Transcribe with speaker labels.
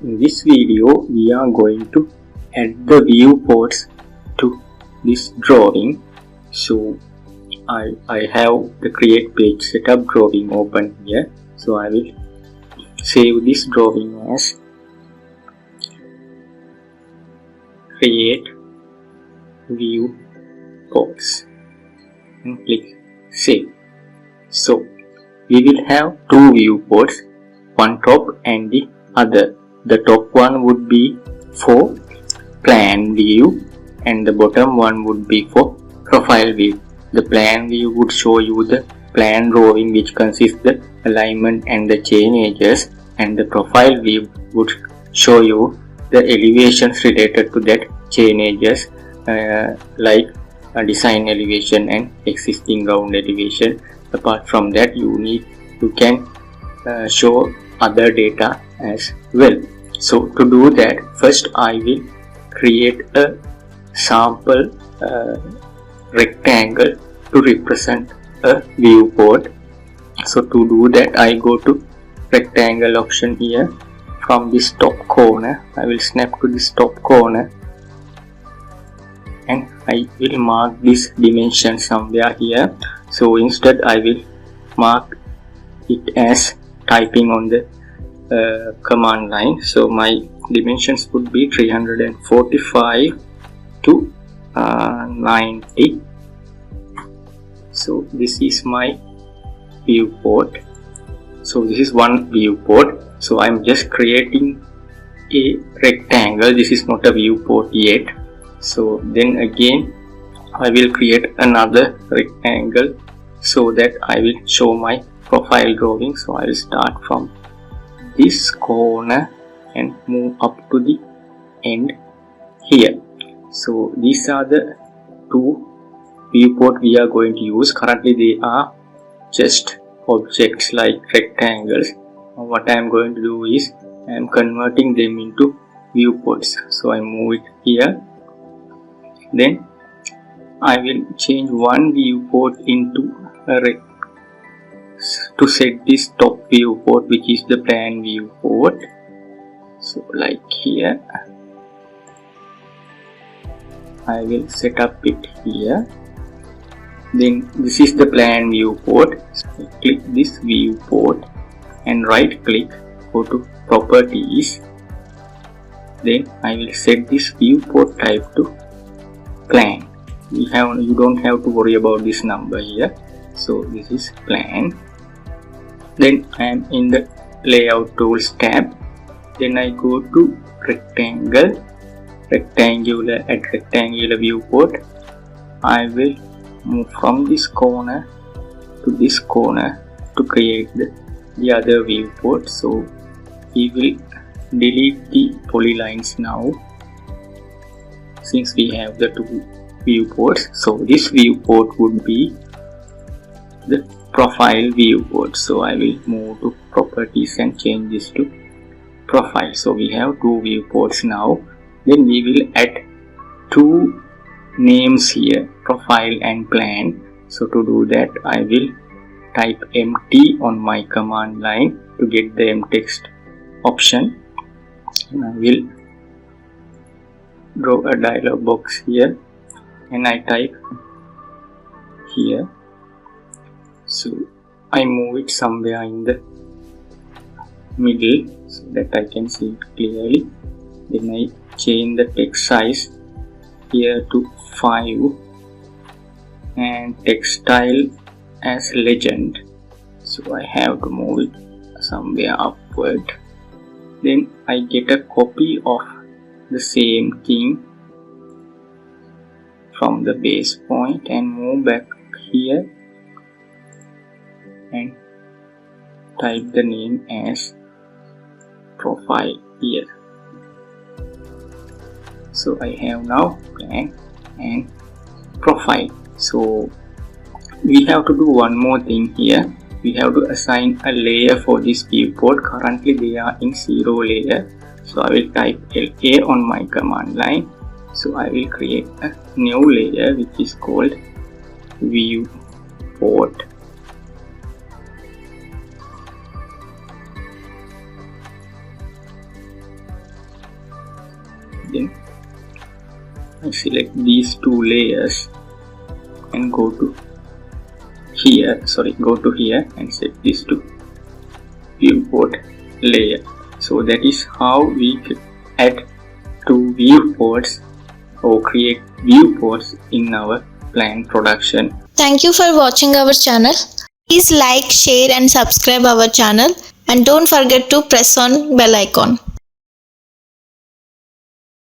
Speaker 1: In this video, we are going to add the viewports to this drawing. So I have the create page setup drawing open here. So I will save this drawing as create viewports and click save. So we will have two viewports, one top and the other. The top one would be for plan view and the bottom one would be for profile view. The plan view would show you the plan drawing, which consists the alignment and the chain edges, and the profile view would show you the elevations related to that chain edges, like a design elevation and existing ground elevation. Apart from that, you can show other data as well. So to do that, first I will create a sample rectangle to represent a viewport. So to do that, I go to rectangle option here. From this top corner, I will snap to this top corner and I will mark this dimension somewhere here. So instead I will mark it as typing on the command line. So my dimensions would be 345 to 90. So this is my viewport. So this is one viewport. So I'm just creating a rectangle. This is not a viewport yet. So then again I will create another rectangle so that I will show my profile drawing. So I will start from this corner and move up to the end here. So these are the two viewports we are going to use. Currently they are just objects like rectangles. What I am going to do is I am converting them into viewports. So I move it here. Then I will change one viewport into a to set this top viewport, which is the plan viewport. So like here, I will set up it here. Then this is the plan viewport. So click this viewport and right click, go to properties. Then I will set this viewport type to plan. You don't have to worry about this number here. So this is plan. Then I am in the layout tools tab. Then I go to rectangle, rectangular viewport. I will move from this corner to this corner to create the other viewport. So we will delete the polylines now, since we have the two viewports. So this viewport would be the profile viewport. So I will move to properties and change this to profile. So we have two viewports now. Then we will add two names here, profile and plan. So to do that, I will type empty on my command line to get the mtext option, and I will draw a dialog box here and I type here. So I move it somewhere in the middle so that I can see it clearly. Then I change the text size here to 5 and text style as legend. So I have to move it somewhere upward. Then I get a copy of the same thing from the base point and move back here and type the name as profile here. So I have now plan and profile. So we have to do one more thing here. We have to assign a layer for this viewport. Currently they are in 0 layer. So I will type LA on my command line. So I will create a new layer which is called viewport. Then I select these two layers and go to here and set this to viewport layer. So that is how we add two viewports or create viewports in our plan production.
Speaker 2: Thank you for watching our channel. Please like, share and subscribe our channel, and don't forget to press on bell icon.